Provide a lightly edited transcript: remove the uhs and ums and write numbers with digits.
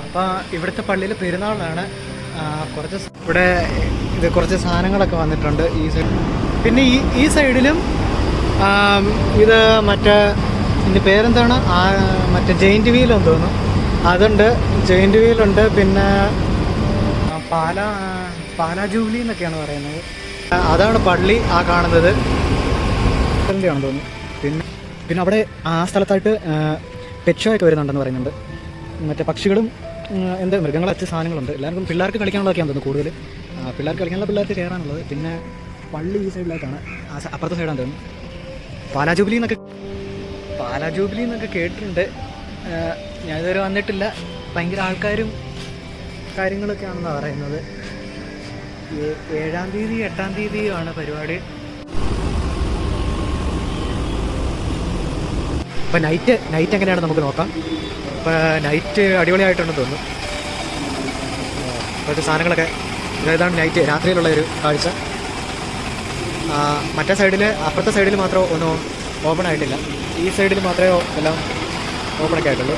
അപ്പോൾ ഇവിടുത്തെ പള്ളിയിൽ പെരുന്നാളാണ്. ഇവിടെ കുറച്ച് സാധനങ്ങളൊക്കെ വന്നിട്ടുണ്ട് ഈ സൈഡ്. പിന്നെ ഈ സൈഡിലും ഇത് മറ്റേ ഇതിൻ്റെ പേരെന്താണ്, മറ്റേ ജെയിൻറ്റ് വീലെന്ന് തോന്നുന്നു, അതുണ്ട്. ജെയിൻറ്റ് വീലുണ്ട്. പിന്നെ പാലാ ജൂബിലി എന്നൊക്കെയാണ് പറയുന്നത്. അതാണ് പള്ളി ആ കാണുന്നത്, ആണെന്ന് തോന്നുന്നു. പിന്നെ അവിടെ ആ സ്ഥലത്തായിട്ട് പെറ്റ് ഷോ ഒക്കെ വരുന്നുണ്ടെന്ന് പറയുന്നുണ്ട്. മറ്റേ പക്ഷികളും എന്താ മൃഗങ്ങൾ അച്ഛ സാധനങ്ങളുണ്ട്. എല്ലാവർക്കും പിള്ളേർക്ക് കളിക്കാനുള്ളതൊക്കെയാണെന്ന് തോന്നുന്നു കൂടുതൽ. പിള്ളേർക്ക് കളിക്കാനുള്ള പിള്ളേർക്ക് കയറാനുള്ളത്. പിന്നെ പള്ളി ഈ സൈഡിലായിട്ടാണ്, അപ്പുറത്തെ സൈഡാണെന്ന് തോന്നുന്നു. പാലാ ജൂബിലി എന്നൊക്കെ കേട്ടിട്ടുണ്ട്. ഞാനിതുവരെ വന്നിട്ടില്ല. ഭയങ്കര ആൾക്കാരും കാര്യങ്ങളൊക്കെയാണെന്നാണ് പറയുന്നത്. 7-ാം തീയതി 8-ാം തീയതിയാണ് പരിപാടി. അപ്പോൾ നൈറ്റ് എങ്ങനെയാണെന്ന് നമുക്ക് നോക്കാം. അപ്പോൾ നൈറ്റ് അടിപൊളിയായിട്ടുണ്ടെന്ന് തോന്നുന്നു. കുറച്ച് സാധനങ്ങളൊക്കെ, ഇതാണ് നൈറ്റ് രാത്രിയിലുള്ള ഒരു കാഴ്ച. മറ്റേ സൈഡിൽ, അപ്പുറത്തെ സൈഡിൽ മാത്രം ഒന്നും ഓപ്പൺ ആയിട്ടില്ല. ഈ സൈഡിൽ മാത്രമേ എല്ലാം ഓപ്പണൊക്കെ ആയിട്ടുള്ളൂ.